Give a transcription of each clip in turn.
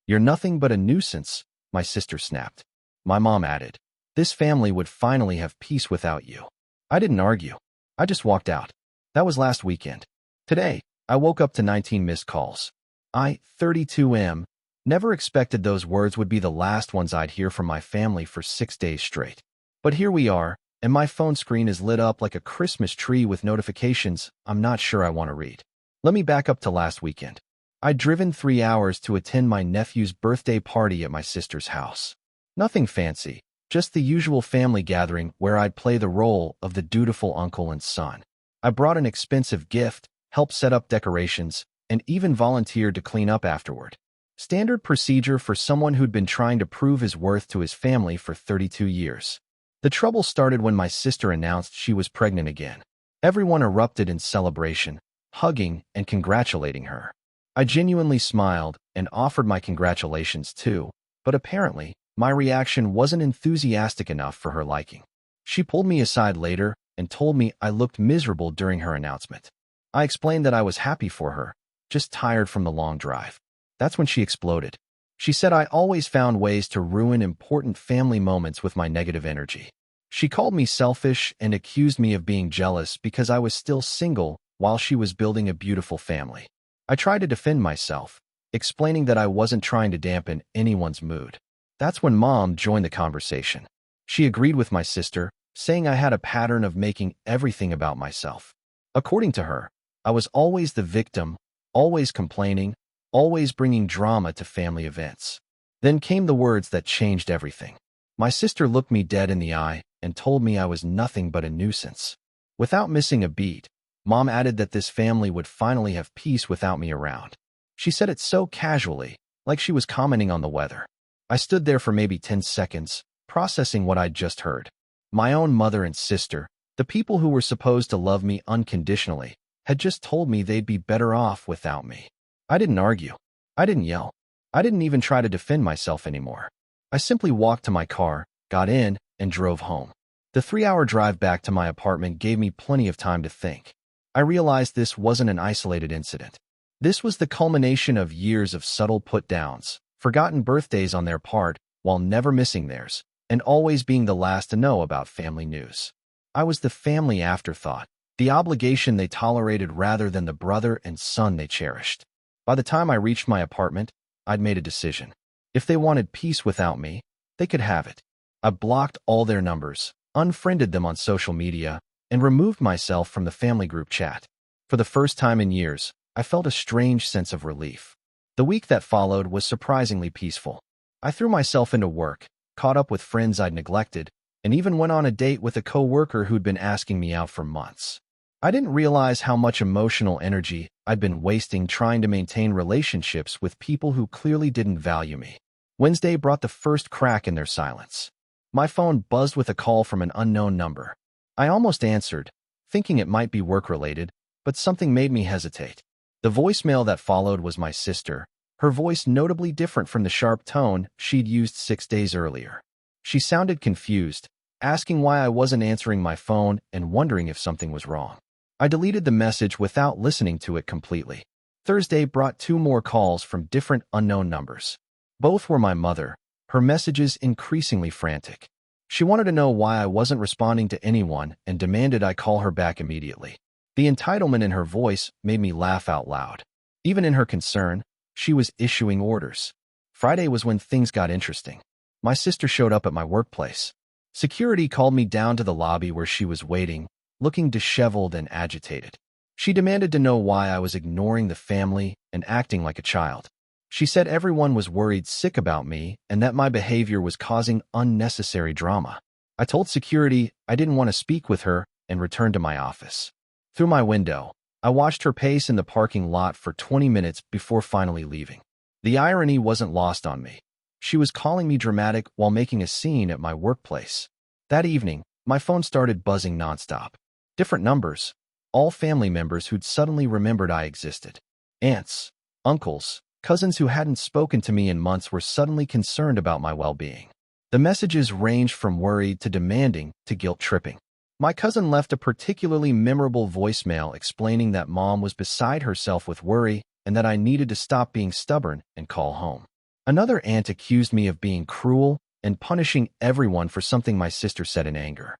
"You're nothing but a nuisance," my sister snapped. My mom added, "This family would finally have peace without you." I didn't argue. I just walked out. That was last weekend. Today, I woke up to 19 missed calls. 32M, never expected those words would be the last ones I'd hear from my family for 6 days straight. But here we are, and my phone screen is lit up like a Christmas tree with notifications I'm not sure I want to read. Let me back up to last weekend. I'd driven 3 hours to attend my nephew's birthday party at my sister's house. Nothing fancy, just the usual family gathering where I'd play the role of the dutiful uncle and son. I brought an expensive gift, helped set up decorations, and even volunteered to clean up afterward. Standard procedure for someone who'd been trying to prove his worth to his family for 32 years. The trouble started when my sister announced she was pregnant again. Everyone erupted in celebration, hugging and congratulating her. I genuinely smiled and offered my congratulations too, but apparently, my reaction wasn't enthusiastic enough for her liking. She pulled me aside later and told me I looked miserable during her announcement. I explained that I was happy for her, just tired from the long drive. That's when she exploded. She said I always found ways to ruin important family moments with my negative energy. She called me selfish and accused me of being jealous because I was still single while she was building a beautiful family. I tried to defend myself, explaining that I wasn't trying to dampen anyone's mood. That's when Mom joined the conversation. She agreed with my sister, saying I had a pattern of making everything about myself. According to her, I was always the victim, always complaining, always bringing drama to family events. Then came the words that changed everything. My sister looked me dead in the eye and told me I was nothing but a nuisance. Without missing a beat, Mom added that this family would finally have peace without me around. She said it so casually, like she was commenting on the weather. I stood there for maybe 10 seconds, processing what I'd just heard. My own mother and sister, the people who were supposed to love me unconditionally, had just told me they'd be better off without me. I didn't argue. I didn't yell. I didn't even try to defend myself anymore. I simply walked to my car, got in, and drove home. The 3-hour drive back to my apartment gave me plenty of time to think. I realized this wasn't an isolated incident. This was the culmination of years of subtle put-downs, forgotten birthdays on their part while never missing theirs, and always being the last to know about family news. I was the family afterthought, the obligation they tolerated rather than the brother and son they cherished. By the time I reached my apartment, I'd made a decision. If they wanted peace without me, they could have it. I blocked all their numbers, unfriended them on social media, and removed myself from the family group chat. For the first time in years, I felt a strange sense of relief. The week that followed was surprisingly peaceful. I threw myself into work, caught up with friends I'd neglected, and even went on a date with a coworker who'd been asking me out for months. I didn't realize how much emotional energy I'd been wasting trying to maintain relationships with people who clearly didn't value me. Wednesday brought the first crack in their silence. My phone buzzed with a call from an unknown number. I almost answered, thinking it might be work-related, but something made me hesitate. The voicemail that followed was my sister, her voice notably different from the sharp tone she'd used 6 days earlier. She sounded confused, asking why I wasn't answering my phone and wondering if something was wrong. I deleted the message without listening to it completely. Thursday brought 2 more calls from different unknown numbers. Both were my mother, her messages increasingly frantic. She wanted to know why I wasn't responding to anyone and demanded I call her back immediately. The entitlement in her voice made me laugh out loud. Even in her concern, she was issuing orders. Friday was when things got interesting. My sister showed up at my workplace. Security called me down to the lobby where she was waiting, looking disheveled and agitated. She demanded to know why I was ignoring the family and acting like a child. She said everyone was worried sick about me and that my behavior was causing unnecessary drama. I told security I didn't want to speak with her and returned to my office. Through my window, I watched her pace in the parking lot for 20 minutes before finally leaving. The irony wasn't lost on me. She was calling me dramatic while making a scene at my workplace. That evening, my phone started buzzing nonstop. Different numbers, all family members who'd suddenly remembered I existed. Aunts, uncles, cousins who hadn't spoken to me in months were suddenly concerned about my well-being. The messages ranged from worried to demanding to guilt-tripping. My cousin left a particularly memorable voicemail explaining that Mom was beside herself with worry and that I needed to stop being stubborn and call home. Another aunt accused me of being cruel and punishing everyone for something my sister said in anger.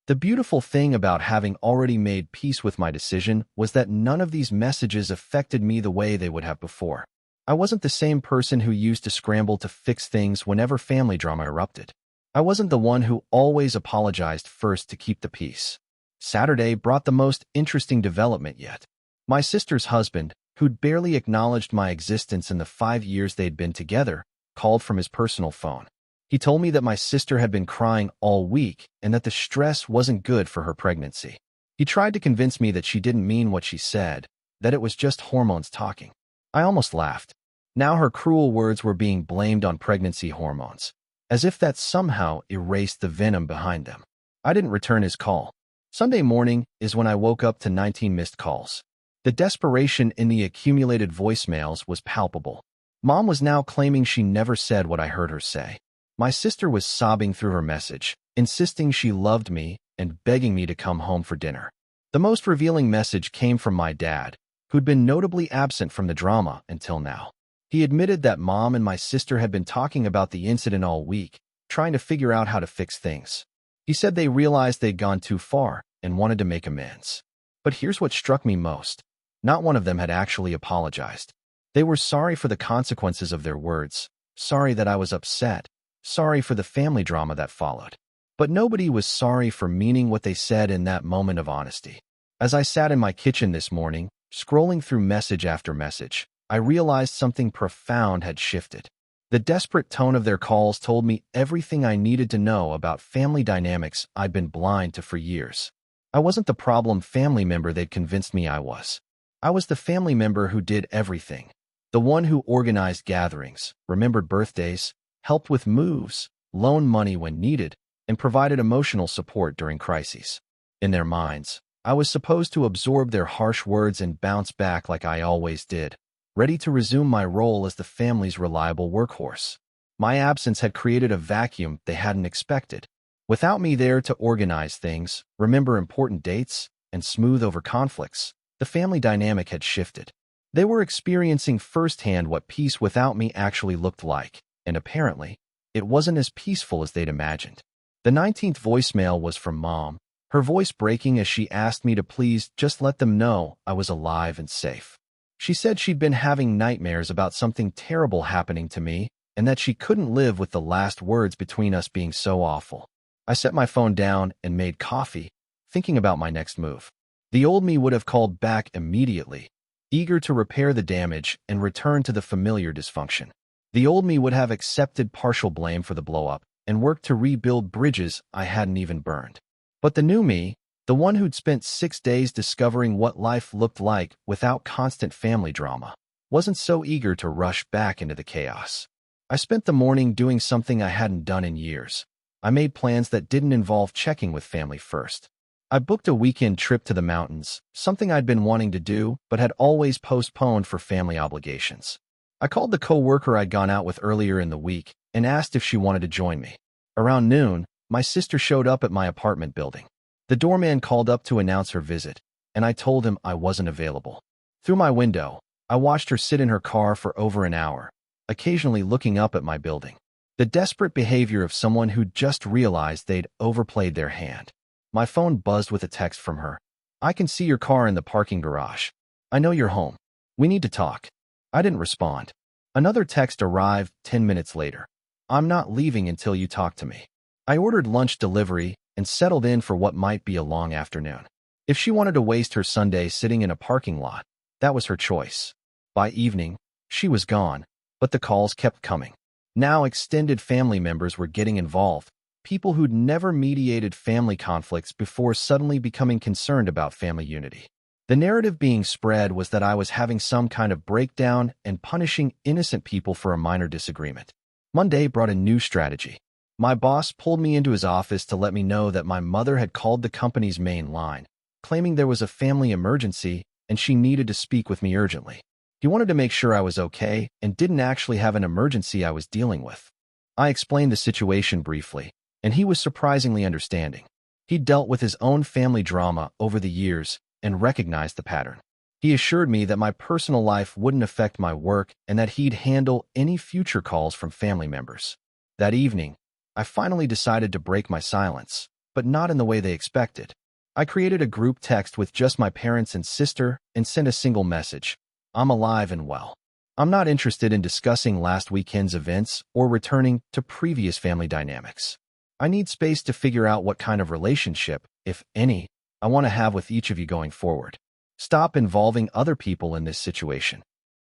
The beautiful thing about having already made peace with my decision was that none of these messages affected me the way they would have before. I wasn't the same person who used to scramble to fix things whenever family drama erupted. I wasn't the one who always apologized first to keep the peace. Saturday brought the most interesting development yet. My sister's husband, who'd barely acknowledged my existence in the 5 years they'd been together, called from his personal phone. He told me that my sister had been crying all week and that the stress wasn't good for her pregnancy. He tried to convince me that she didn't mean what she said, that it was just hormones talking. I almost laughed. Now her cruel words were being blamed on pregnancy hormones, as if that somehow erased the venom behind them. I didn't return his call. Sunday morning is when I woke up to 19 missed calls. The desperation in the accumulated voicemails was palpable. Mom was now claiming she never said what I heard her say. My sister was sobbing through her message, insisting she loved me and begging me to come home for dinner. The most revealing message came from my dad, who'd been notably absent from the drama until now. He admitted that Mom and my sister had been talking about the incident all week, trying to figure out how to fix things. He said they realized they'd gone too far and wanted to make amends. But here's what struck me most. Not one of them had actually apologized. They were sorry for the consequences of their words, sorry that I was upset, sorry for the family drama that followed. But nobody was sorry for meaning what they said in that moment of honesty. As I sat in my kitchen this morning, scrolling through message after message, I realized something profound had shifted. The desperate tone of their calls told me everything I needed to know about family dynamics I'd been blind to for years. I wasn't the problem family member they'd convinced me I was. I was the family member who did everything. The one who organized gatherings, remembered birthdays, helped with moves, loaned money when needed, and provided emotional support during crises. In their minds, I was supposed to absorb their harsh words and bounce back like I always did, ready to resume my role as the family's reliable workhorse. My absence had created a vacuum they hadn't expected. Without me there to organize things, remember important dates, and smooth over conflicts, the family dynamic had shifted. They were experiencing firsthand what peace without me actually looked like, and apparently, it wasn't as peaceful as they'd imagined. The 19th voicemail was from Mom, her voice breaking as she asked me to please just let them know I was alive and safe. She said she'd been having nightmares about something terrible happening to me and that she couldn't live with the last words between us being so awful. I set my phone down and made coffee, thinking about my next move. The old me would have called back immediately, eager to repair the damage and return to the familiar dysfunction. The old me would have accepted partial blame for the blow-up and worked to rebuild bridges I hadn't even burned. But the new me, the one who'd spent 6 days discovering what life looked like without constant family drama, wasn't so eager to rush back into the chaos. I spent the morning doing something I hadn't done in years. I made plans that didn't involve checking with family first. I booked a weekend trip to the mountains, something I'd been wanting to do but had always postponed for family obligations. I called the co-worker I'd gone out with earlier in the week and asked if she wanted to join me. Around noon, my sister showed up at my apartment building. The doorman called up to announce her visit, and I told him I wasn't available. Through my window, I watched her sit in her car for over an hour, occasionally looking up at my building. The desperate behavior of someone who'd just realized they'd overplayed their hand. My phone buzzed with a text from her. "I can see your car in the parking garage. I know you're home. We need to talk." I didn't respond. Another text arrived 10 minutes later. "I'm not leaving until you talk to me." I ordered lunch delivery and settled in for what might be a long afternoon. If she wanted to waste her Sunday sitting in a parking lot, that was her choice. By evening, she was gone, but the calls kept coming. Now extended family members were getting involved, people who'd never mediated family conflicts before suddenly becoming concerned about family unity. The narrative being spread was that I was having some kind of breakdown and punishing innocent people for a minor disagreement. Monday brought a new strategy. My boss pulled me into his office to let me know that my mother had called the company's main line, claiming there was a family emergency and she needed to speak with me urgently. He wanted to make sure I was okay and didn't actually have an emergency I was dealing with. I explained the situation briefly, and he was surprisingly understanding. He'd dealt with his own family drama over the years and recognized the pattern. He assured me that my personal life wouldn't affect my work and that he'd handle any future calls from family members. That evening, I finally decided to break my silence, but not in the way they expected. I created a group text with just my parents and sister and sent a single message: "I'm alive and well. I'm not interested in discussing last weekend's events or returning to previous family dynamics. I need space to figure out what kind of relationship, if any, I want to have with each of you going forward. Stop involving other people in this situation."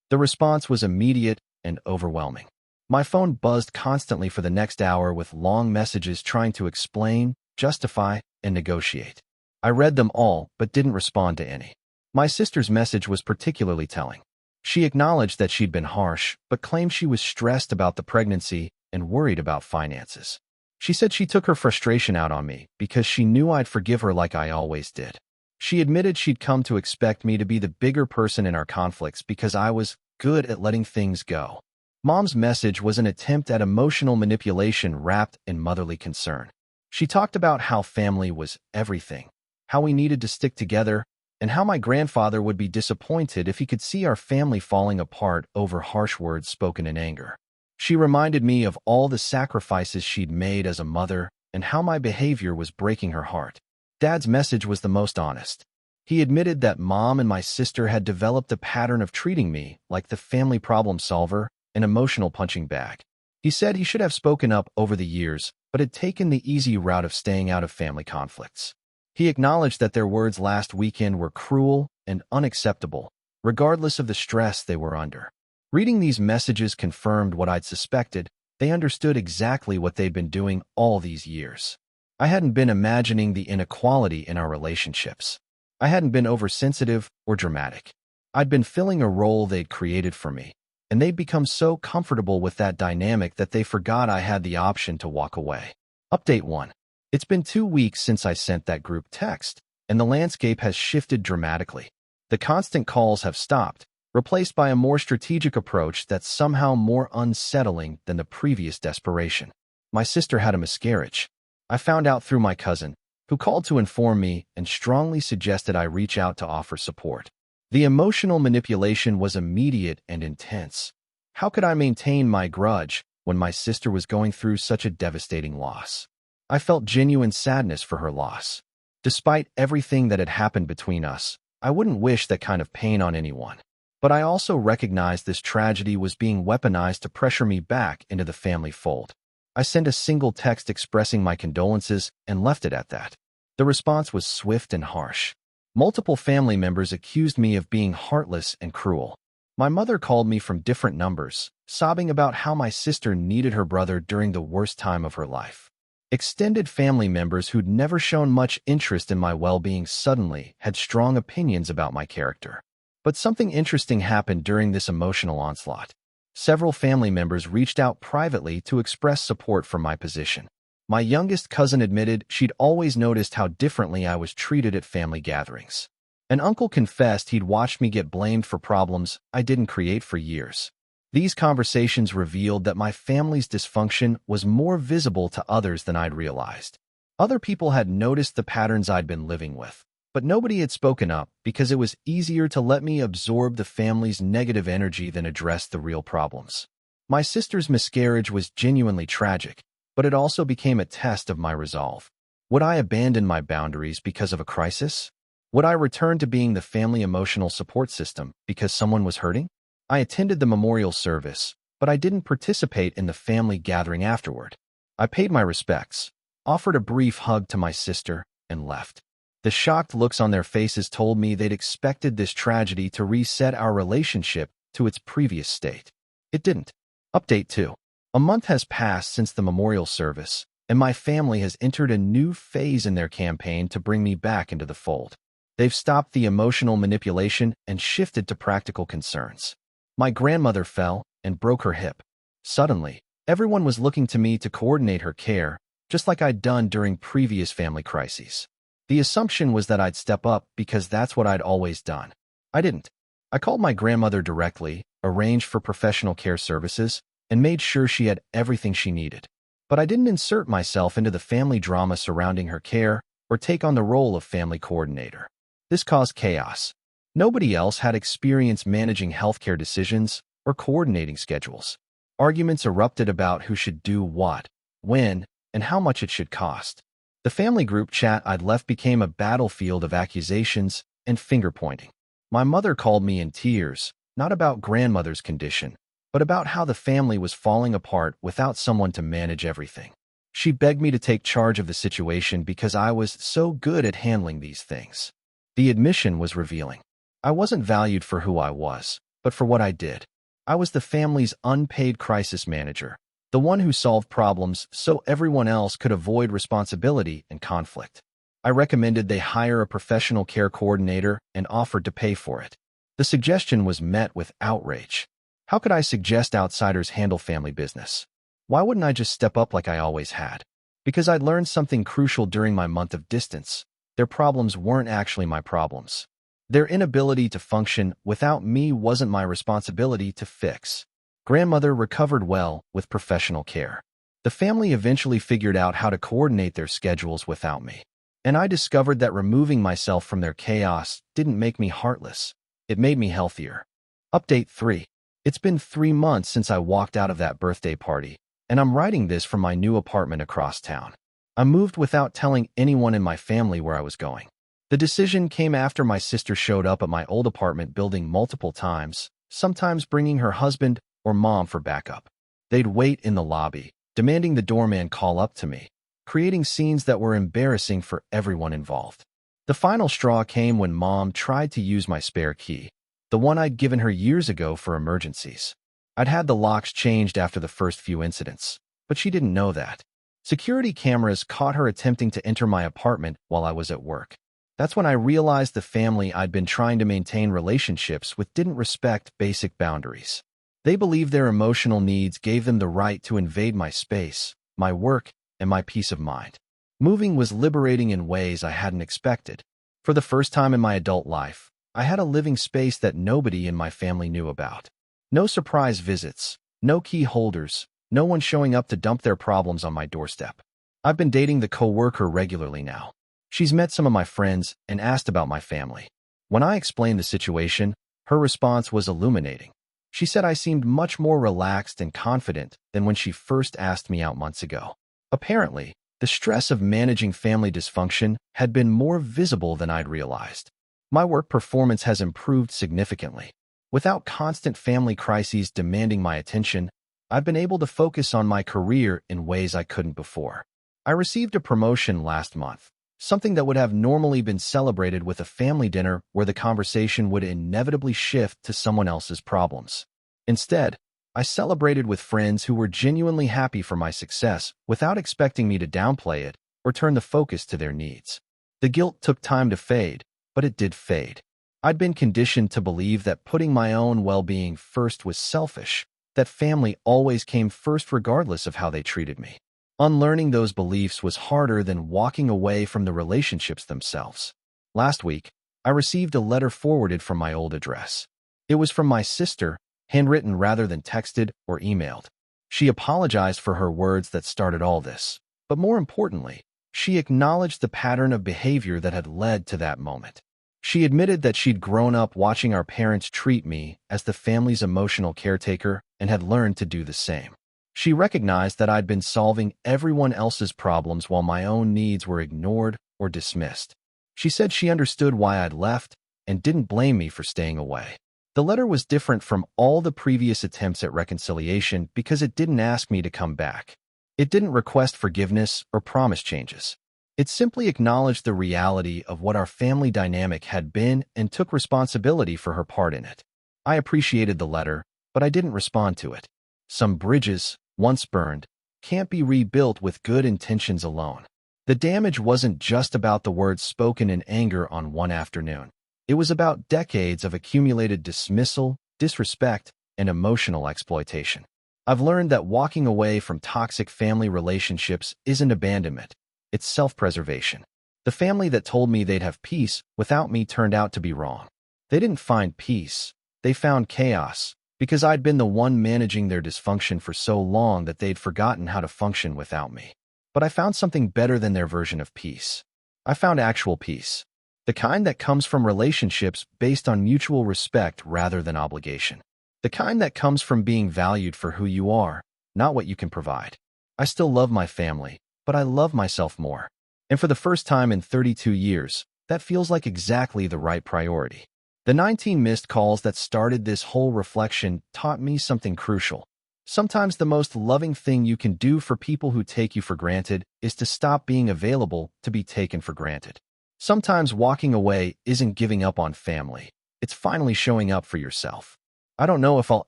The response was immediate and overwhelming. My phone buzzed constantly for the next hour with long messages trying to explain, justify, and negotiate. I read them all, but didn't respond to any. My sister's message was particularly telling. She acknowledged that she'd been harsh, but claimed she was stressed about the pregnancy and worried about finances. She said she took her frustration out on me because she knew I'd forgive her like I always did. She admitted she'd come to expect me to be the bigger person in our conflicts because I was good at letting things go. Mom's message was an attempt at emotional manipulation wrapped in motherly concern. She talked about how family was everything, how we needed to stick together, and how my grandfather would be disappointed if he could see our family falling apart over harsh words spoken in anger. She reminded me of all the sacrifices she'd made as a mother and how my behavior was breaking her heart. Dad's message was the most honest. He admitted that Mom and my sister had developed a pattern of treating me like the family problem solver, an emotional punching bag. He said he should have spoken up over the years, but had taken the easy route of staying out of family conflicts. He acknowledged that their words last weekend were cruel and unacceptable, regardless of the stress they were under. Reading these messages confirmed what I'd suspected. They understood exactly what they'd been doing all these years. I hadn't been imagining the inequality in our relationships. I hadn't been oversensitive or dramatic. I'd been filling a role they'd created for me, and they'd become so comfortable with that dynamic that they forgot I had the option to walk away. Update 1. It's been 2 weeks since I sent that group text, and the landscape has shifted dramatically. The constant calls have stopped, replaced by a more strategic approach that's somehow more unsettling than the previous desperation. My sister had a miscarriage. I found out through my cousin, who called to inform me and strongly suggested I reach out to offer support. The emotional manipulation was immediate and intense. How could I maintain my grudge when my sister was going through such a devastating loss? I felt genuine sadness for her loss. Despite everything that had happened between us, I wouldn't wish that kind of pain on anyone. But I also recognized this tragedy was being weaponized to pressure me back into the family fold. I sent a single text expressing my condolences and left it at that. The response was swift and harsh. Multiple family members accused me of being heartless and cruel. My mother called me from different numbers, sobbing about how my sister needed her brother during the worst time of her life. Extended family members who'd never shown much interest in my well-being suddenly had strong opinions about my character. But something interesting happened during this emotional onslaught. Several family members reached out privately to express support for my position. My youngest cousin admitted she'd always noticed how differently I was treated at family gatherings. An uncle confessed he'd watched me get blamed for problems I didn't create for years. These conversations revealed that my family's dysfunction was more visible to others than I'd realized. Other people had noticed the patterns I'd been living with, but nobody had spoken up because it was easier to let me absorb the family's negative energy than address the real problems. My sister's miscarriage was genuinely tragic, but it also became a test of my resolve. Would I abandon my boundaries because of a crisis? Would I return to being the family emotional support system because someone was hurting? I attended the memorial service, but I didn't participate in the family gathering afterward. I paid my respects, offered a brief hug to my sister, and left. The shocked looks on their faces told me they'd expected this tragedy to reset our relationship to its previous state. It didn't. Update 2. A month has passed since the memorial service, and my family has entered a new phase in their campaign to bring me back into the fold. They've stopped the emotional manipulation and shifted to practical concerns. My grandmother fell and broke her hip. Suddenly, everyone was looking to me to coordinate her care, just like I'd done during previous family crises. The assumption was that I'd step up because that's what I'd always done. I didn't. I called my grandmother directly, arranged for professional care services, and made sure she had everything she needed. But I didn't insert myself into the family drama surrounding her care or take on the role of family coordinator. This caused chaos. Nobody else had experience managing healthcare decisions or coordinating schedules. Arguments erupted about who should do what, when, and how much it should cost. The family group chat I'd left became a battlefield of accusations and finger-pointing. My mother called me in tears, not about grandmother's condition, but about how the family was falling apart without someone to manage everything. She begged me to take charge of the situation because I was so good at handling these things. The admission was revealing. I wasn't valued for who I was, but for what I did. I was the family's unpaid crisis manager, the one who solved problems so everyone else could avoid responsibility and conflict. I recommended they hire a professional care coordinator and offered to pay for it. The suggestion was met with outrage. How could I suggest outsiders handle family business? Why wouldn't I just step up like I always had? Because I'd learned something crucial during my month of distance. Their problems weren't actually my problems. Their inability to function without me wasn't my responsibility to fix. Grandmother recovered well with professional care. The family eventually figured out how to coordinate their schedules without me. And I discovered that removing myself from their chaos didn't make me heartless. It made me healthier. Update 3. It's been 3 months since I walked out of that birthday party, and I'm writing this from my new apartment across town. I moved without telling anyone in my family where I was going. The decision came after my sister showed up at my old apartment building multiple times, sometimes bringing her husband or mom for backup. They'd wait in the lobby, demanding the doorman call up to me, creating scenes that were embarrassing for everyone involved. The final straw came when Mom tried to use my spare key, the one I'd given her years ago for emergencies. I'd had the locks changed after the first few incidents, but she didn't know that. Security cameras caught her attempting to enter my apartment while I was at work. That's when I realized the family I'd been trying to maintain relationships with didn't respect basic boundaries. They believed their emotional needs gave them the right to invade my space, my work, and my peace of mind. Moving was liberating in ways I hadn't expected. For the first time in my adult life, I had a living space that nobody in my family knew about. No surprise visits, no key holders, no one showing up to dump their problems on my doorstep. I've been dating the coworker regularly now. She's met some of my friends and asked about my family. When I explained the situation, her response was illuminating. She said I seemed much more relaxed and confident than when she first asked me out months ago. Apparently, the stress of managing family dysfunction had been more visible than I'd realized. My work performance has improved significantly. Without constant family crises demanding my attention, I've been able to focus on my career in ways I couldn't before. I received a promotion last month, something that would have normally been celebrated with a family dinner where the conversation would inevitably shift to someone else's problems. Instead, I celebrated with friends who were genuinely happy for my success without expecting me to downplay it or turn the focus to their needs. The guilt took time to fade, but it did fade. I'd been conditioned to believe that putting my own well-being first was selfish, that family always came first regardless of how they treated me. Unlearning those beliefs was harder than walking away from the relationships themselves. Last week, I received a letter forwarded from my old address. It was from my sister, handwritten rather than texted or emailed. She apologized for her words that started all this, but more importantly, she acknowledged the pattern of behavior that had led to that moment. She admitted that she'd grown up watching our parents treat me as the family's emotional caretaker and had learned to do the same. She recognized that I'd been solving everyone else's problems while my own needs were ignored or dismissed. She said she understood why I'd left and didn't blame me for staying away. The letter was different from all the previous attempts at reconciliation because it didn't ask me to come back. It didn't request forgiveness or promise changes. It simply acknowledged the reality of what our family dynamic had been and took responsibility for her part in it. I appreciated the letter, but I didn't respond to it. Some bridges, once burned, can't be rebuilt with good intentions alone. The damage wasn't just about the words spoken in anger on one afternoon. It was about decades of accumulated dismissal, disrespect, and emotional exploitation. I've learned that walking away from toxic family relationships isn't abandonment. It's self-preservation. The family that told me they'd have peace without me turned out to be wrong. They didn't find peace. They found chaos, because I'd been the one managing their dysfunction for so long that they'd forgotten how to function without me. But I found something better than their version of peace. I found actual peace. The kind that comes from relationships based on mutual respect rather than obligation. The kind that comes from being valued for who you are, not what you can provide. I still love my family, but I love myself more. And for the first time in 32 years, that feels like exactly the right priority. The 19 missed calls that started this whole reflection taught me something crucial. Sometimes the most loving thing you can do for people who take you for granted is to stop being available to be taken for granted. Sometimes walking away isn't giving up on family. It's finally showing up for yourself. I don't know if I'll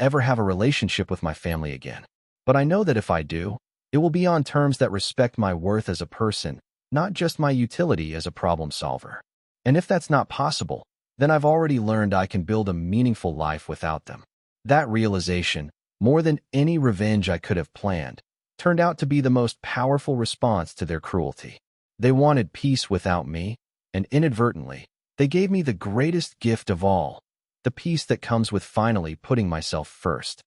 ever have a relationship with my family again, but I know that if I do, it will be on terms that respect my worth as a person, not just my utility as a problem solver. And if that's not possible, then I've already learned I can build a meaningful life without them. That realization, more than any revenge I could have planned, turned out to be the most powerful response to their cruelty. They wanted peace without me, and inadvertently, they gave me the greatest gift of all, the peace that comes with finally putting myself first.